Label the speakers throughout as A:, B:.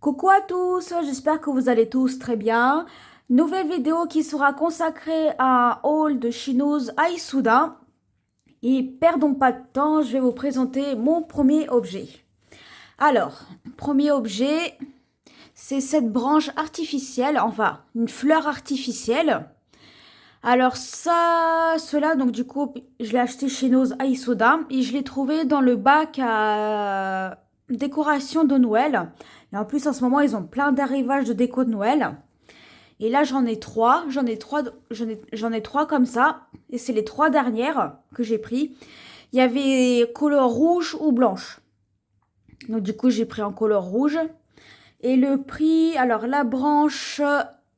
A: Coucou à tous, j'espère que vous allez tous très bien. Nouvelle vidéo qui sera consacrée à un haul de Chinoise à Issoudun. Et perdons pas de temps, je vais vous présenter mon premier objet. Alors, premier objet, c'est cette branche artificielle, enfin une fleur artificielle. Alors cela, donc du coup, je l'ai acheté chez Noz à Issoudun et je l'ai trouvé dans le bac à décoration de Noël. Et en plus, en ce moment, ils ont plein d'arrivages de déco de Noël. Et là, j'en ai trois comme ça. Et c'est les trois dernières que j'ai pris. Il y avait couleur rouge ou blanche. Donc du coup, j'ai pris en couleur rouge. Et le prix, alors la branche,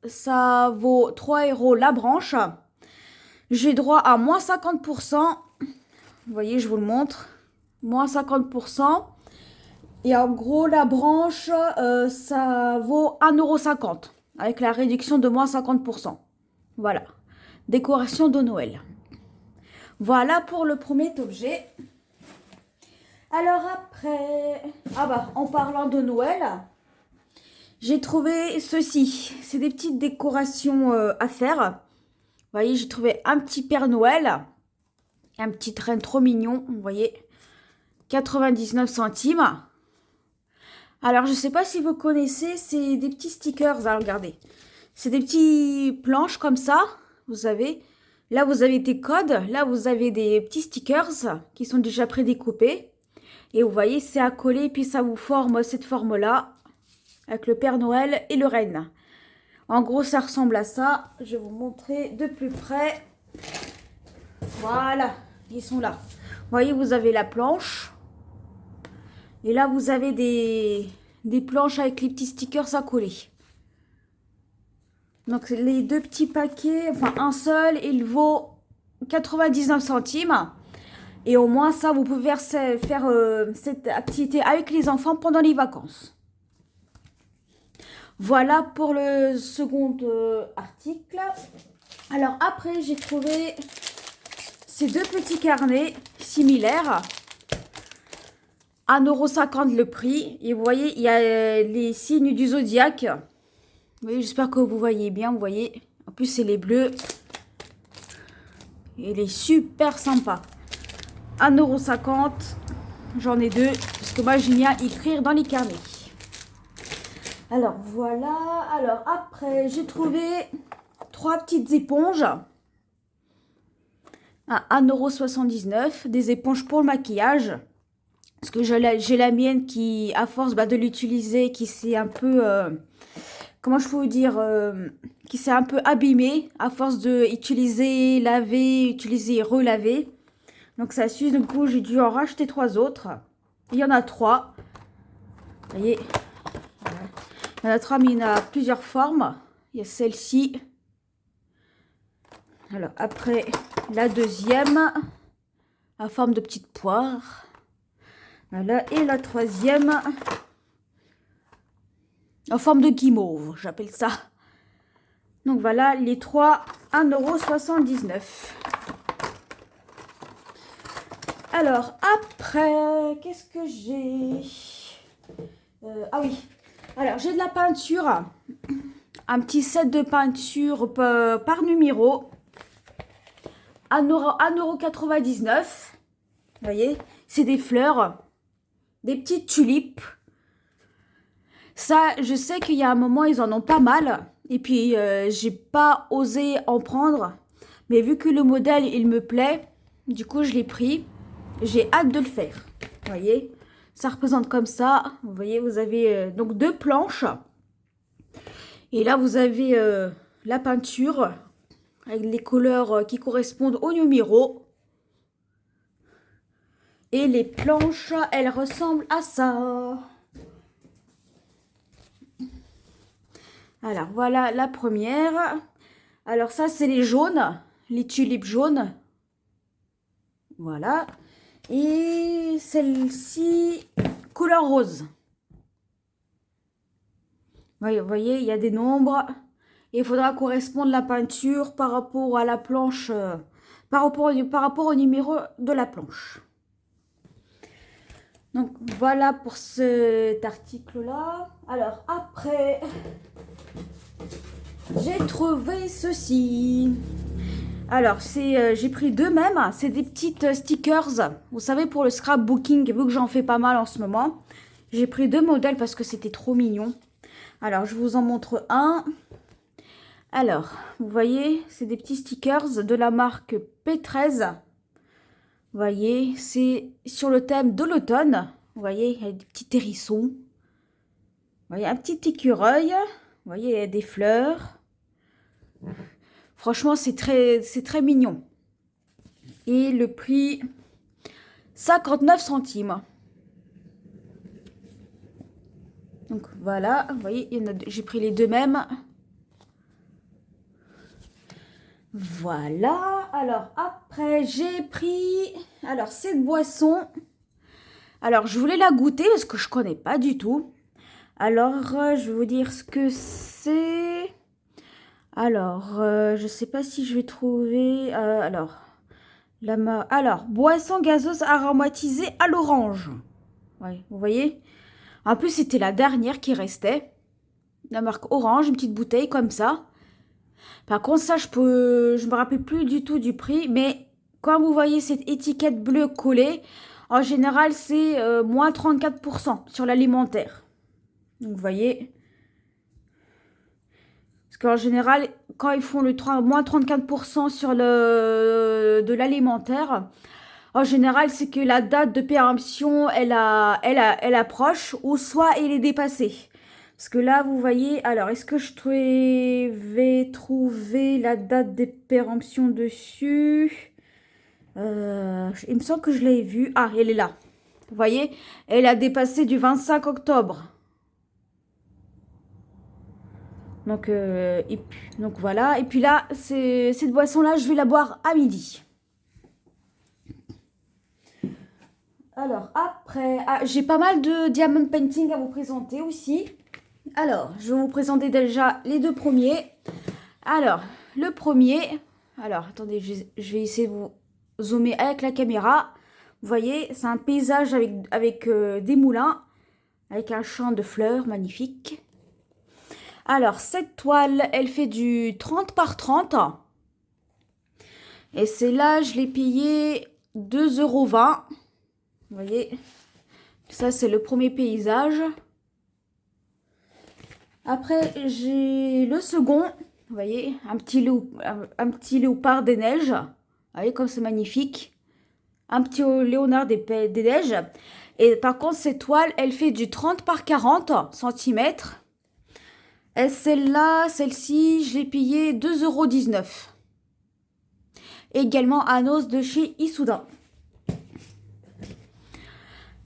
A: ça vaut 3 € la branche. J'ai droit à moins 50%. Vous voyez, je vous le montre. Moins 50%. Et en gros, la branche, ça vaut 1,50 € avec la réduction de moins 50%. Voilà. Décoration de Noël. Voilà pour le premier objet. Alors après, en parlant de Noël, j'ai trouvé ceci. C'est des petites décorations à faire. Vous voyez, j'ai trouvé un petit Père Noël. Un petit train trop mignon, vous voyez. 99 centimes. Alors, je ne sais pas si vous connaissez, c'est des petits stickers. Alors, regardez. C'est des petits planches comme ça, vous savez. Là, vous avez des codes. Là, vous avez des petits stickers qui sont déjà prédécoupés. Et vous voyez, c'est à coller, puis ça vous forme cette forme-là, avec le Père Noël et le Renne. En gros, ça ressemble à ça. Je vais vous montrer de plus près. Voilà, ils sont là. Vous voyez, vous avez la planche. Et là, vous avez des planches avec les petits stickers à coller. Donc, les deux petits paquets, enfin un seul, il vaut 99 centimes. Et au moins, ça, vous pouvez faire cette activité avec les enfants pendant les vacances. Voilà pour le second article. Alors après, j'ai trouvé ces deux petits carnets similaires. 1,50 € le prix. Et vous voyez, il y a les signes du zodiaque. Vous voyez, j'espère que vous voyez bien. Vous voyez, en plus, c'est les bleus. Et il est super sympa. 1,50 €. J'en ai deux. Parce que moi, j'aime bien écrire dans les carnets. Alors, voilà. Alors, après, j'ai trouvé 3 petites éponges. À 1,79 €. Des éponges pour le maquillage. Parce que j'ai la mienne qui, à force de l'utiliser, qui s'est un peu... comment je peux vous dire qui s'est un peu abîmée à force de utiliser, laver, utiliser et relaver. Donc ça suit, du coup j'ai dû en racheter 3 autres. Il y en a 3. Vous voyez, il y en a 3, mais il y en a plusieurs formes. Il y a celle-ci. Alors après, la deuxième, en forme de petite poire. Voilà, et la troisième, en forme de guimauve, j'appelle ça. Donc voilà, les 3, 1,79 €. Alors, après, qu'est-ce que j'ai ah oui, alors j'ai de la peinture. Un petit set de peinture par numéro. 1,99 €. Vous voyez, c'est des fleurs. Des petites tulipes. Ça, je sais qu'il y a un moment, ils en ont pas mal. Et puis, j'ai pas osé en prendre. Mais vu que le modèle, il me plaît, du coup, je l'ai pris. J'ai hâte de le faire. Vous voyez, ça représente comme ça. Vous voyez, vous avez donc 2 planches. Et là, vous avez la peinture avec les couleurs qui correspondent au numéro. Et les planches, elles ressemblent à ça. Alors, voilà la première. Alors, ça, c'est les jaunes. Les tulipes jaunes. Voilà. Et celle-ci, couleur rose. Vous voyez, il y a des nombres. Et il faudra correspondre la peinture par rapport à la planche, par rapport au numéro de la planche. Donc voilà pour cet article-là. Alors après, j'ai trouvé ceci. Alors j'ai pris deux mêmes. C'est des petites stickers. Vous savez, pour le scrapbooking, vu que j'en fais pas mal en ce moment. J'ai pris deux modèles parce que c'était trop mignon. Alors je vous en montre un. Alors, vous voyez, c'est des petits stickers de la marque P13. Vous voyez, c'est sur le thème de l'automne. Vous voyez, il y a des petits hérissons. Vous voyez, un petit écureuil. Vous voyez, il y a des fleurs. Franchement, c'est très mignon. Et le prix, 59 centimes. Donc voilà, vous voyez, j'ai pris les deux mêmes. Voilà, alors après j'ai pris cette boisson. Alors je voulais la goûter parce que je connais pas du tout. Alors je vais vous dire ce que c'est. Alors je sais pas si je vais trouver. Alors boisson gazeuse aromatisée à l'orange. Ouais, vous voyez. En plus c'était la dernière qui restait. La marque Orange, une petite bouteille comme ça. Par contre, ça, je me rappelle plus du tout du prix, mais quand vous voyez cette étiquette bleue collée, en général, c'est moins 34% sur l'alimentaire. Donc, vous voyez. Parce qu'en général, quand ils font moins 34% sur de l'alimentaire, en général, c'est que la date de péremption, elle approche, ou soit elle est dépassée. Parce que là, vous voyez, alors, est-ce que je vais trouver la date de péremption dessus? Il me semble que je l'ai vue. Ah, elle est là. Vous voyez, elle a dépassé du 25 octobre. Donc voilà. Et puis là, cette boisson-là, je vais la boire à midi. Alors, après, j'ai pas mal de diamond painting à vous présenter aussi. Alors, je vais vous présenter déjà les deux premiers. Alors, le premier... Alors, attendez, je vais essayer de vous zoomer avec la caméra. Vous voyez, c'est un paysage avec des moulins, avec un champ de fleurs magnifique. Alors, cette toile, elle fait du 30 par 30. Et celle-là, je l'ai payé 2,20 €. Vous voyez, ça, c'est le premier paysage. Après, j'ai le second. Vous voyez, un petit léopard des neiges. Vous voyez comme c'est magnifique. Un petit léonard des neiges. Et par contre, cette toile, elle fait du 30 par 40 cm. Et celle-ci, je l'ai payée 2,19 €. Également un os de chez Issoudun.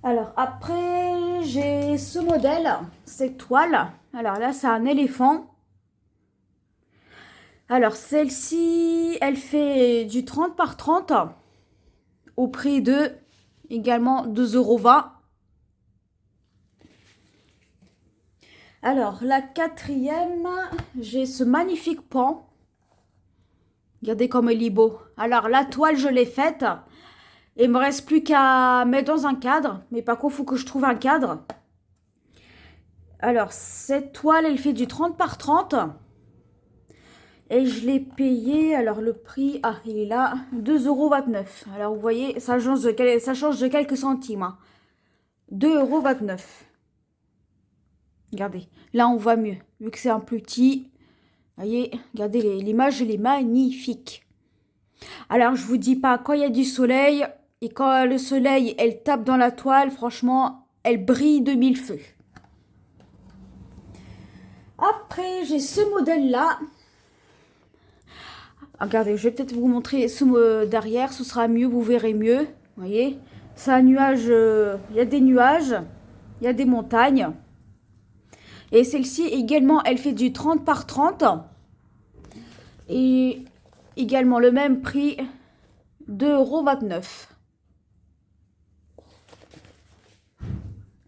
A: Alors après, j'ai ce modèle, cette toile. Alors là, c'est un éléphant. Alors celle-ci, elle fait du 30 par 30 au prix de également 2,20 €. Alors la quatrième, j'ai ce magnifique pan. Regardez comme il est beau. Alors la toile, je l'ai faite. Il me reste plus qu'à mettre dans un cadre. Mais par contre, il faut que je trouve un cadre. Alors, cette toile, elle fait du 30 par 30. Et je l'ai payé, alors le prix, il est là, 2,29 €. Alors, vous voyez, ça change de quelques centimes. Hein. 2,29 €. Regardez, là, on voit mieux. Vu que c'est un petit, vous voyez, regardez, l'image, elle est magnifique. Alors, je vous dis pas, quand il y a du soleil, et quand le soleil, elle tape dans la toile, franchement, elle brille de mille feux. Après, j'ai ce modèle-là. Regardez, je vais peut-être vous montrer ce derrière, ce sera mieux, vous verrez mieux. Vous voyez, c'est un nuage, il y a des nuages, il y a des montagnes. Et celle-ci également, elle fait du 30 par 30. Et également le même prix, 2,29 €.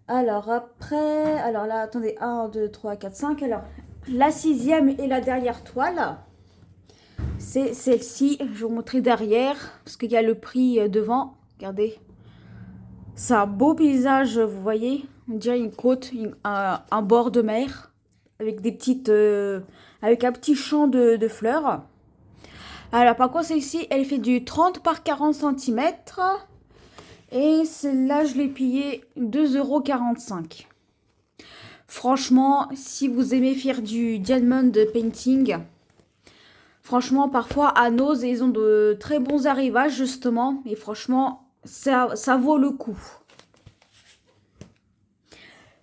A: Alors après, alors là, attendez, 1, 2, 3, 4, 5. Alors, la sixième et la dernière toile, c'est celle-ci. Je vais vous montrer derrière, parce qu'il y a le prix devant. Regardez. C'est un beau paysage, vous voyez. On dirait une côte, un bord de mer. Avec des petites... avec un petit champ de fleurs. Alors par contre celle-ci, elle fait du 30 par 40 centimètres. Et celle-là, je l'ai payé 2,45 €. Franchement, si vous aimez faire du diamond painting, franchement, parfois à Nose, ils ont de très bons arrivages, justement. Et franchement, ça vaut le coup.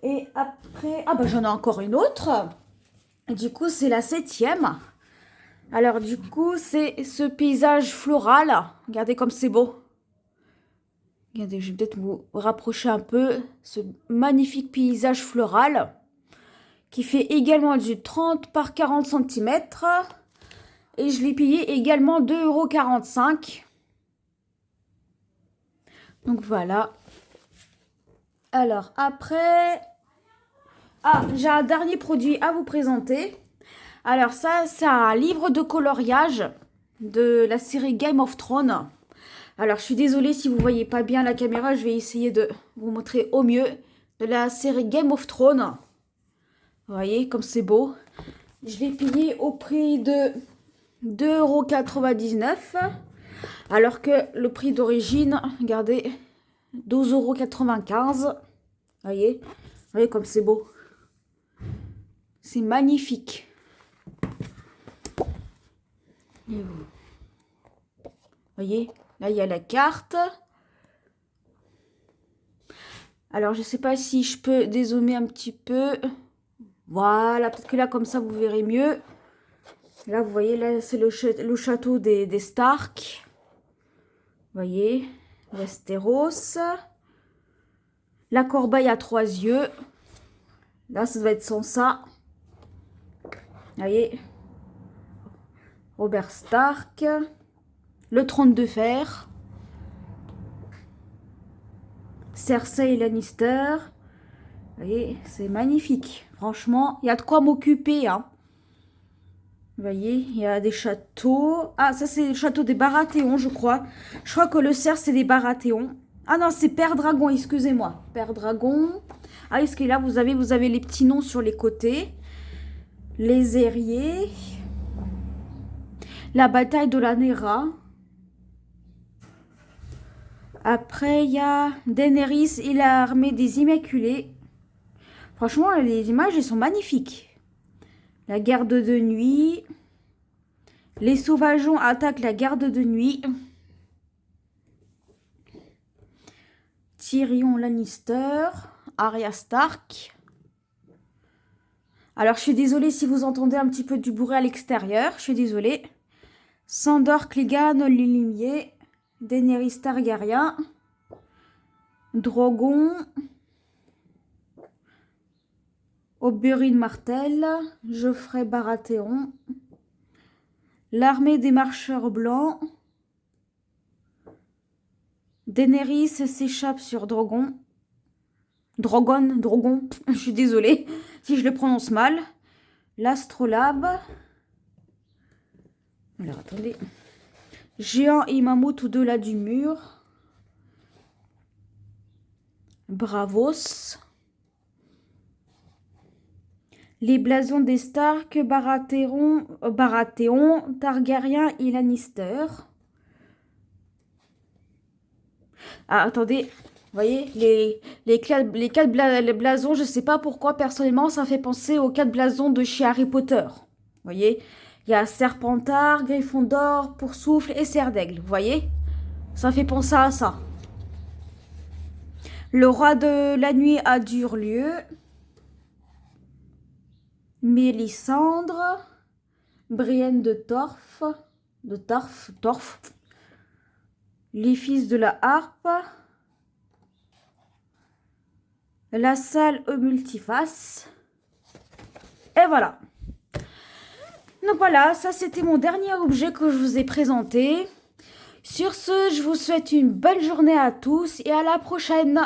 A: Et après, ah bah j'en ai encore une autre. Et du coup, c'est la 7e. Alors du coup, c'est ce paysage floral. Regardez comme c'est beau. Regardez, je vais peut-être vous rapprocher un peu. Ce magnifique paysage floral qui fait également du 30 par 40 centimètres. Et je l'ai payé également 2,45 €. Donc voilà. Alors après... Ah, j'ai un dernier produit à vous présenter. Alors ça, c'est un livre de coloriage de la série Game of Thrones. Alors je suis désolée si vous ne voyez pas bien la caméra, je vais essayer de vous montrer au mieux de la série Game of Thrones. Vous voyez comme c'est beau. Je l'ai payé au prix de 2,99 €. Alors que le prix d'origine, regardez, 12,95 €. Vous voyez comme c'est beau. C'est magnifique. Vous voyez, là il y a la carte. Alors je sais pas si je peux dézoomer un petit peu. Voilà, peut-être que là comme ça vous verrez mieux. Là vous voyez, là c'est le château des Stark. Vous voyez, Westeros. La corbeille à 3 yeux. Là ça doit être Sansa. Vous voyez, Robert Stark. Le trône de fer. Cersei Lannister. Vous voyez, c'est magnifique. Franchement, il y a de quoi m'occuper. Hein. Vous voyez, il y a des châteaux. Ah, ça, c'est le château des Baratheon, je crois. Je crois que le cerf, c'est des Baratheon. Ah non, c'est Père Dragon, excusez-moi. Père Dragon. Ah, est-ce que là, vous avez les petits noms sur les côtés. Les Aériers. La bataille de la Nera. Après, il y a Daenerys et l'armée des Immaculés. Franchement, les images, elles sont magnifiques. La garde de nuit. Les sauvageons attaquent la garde de nuit. Tyrion Lannister. Arya Stark. Alors, je suis désolée si vous entendez un petit peu du bruit à l'extérieur. Je suis désolée. Sandor Clegane Lilimier. Daenerys Targaryen. Drogon. Oberyn Martell. Geoffrey Baratheon. L'armée des marcheurs blancs. Daenerys s'échappe sur Drogon. Drogon, je suis désolée si je le prononce mal. L'astrolabe. Alors attendez. Géant et mammouth au-delà du mur. Bravos. Les blasons des Stark, Baratheon, Targaryen et Lannister. Ah, attendez, vous voyez, les 4 blasons, je ne sais pas pourquoi, personnellement, ça fait penser aux 4 blasons de chez Harry Potter. Vous voyez, il y a Serpentard, Gryffondor, Poursouffle et Serre d'Aigle. Vous voyez, ça fait penser à ça. Le roi de la nuit a Durlieu. Mélisandre. Brienne de Torf. Torf. Les fils de la harpe. La salle au multiface. Et voilà. Donc voilà, ça c'était mon dernier objet que je vous ai présenté. Sur ce, je vous souhaite une belle journée à tous et à la prochaine.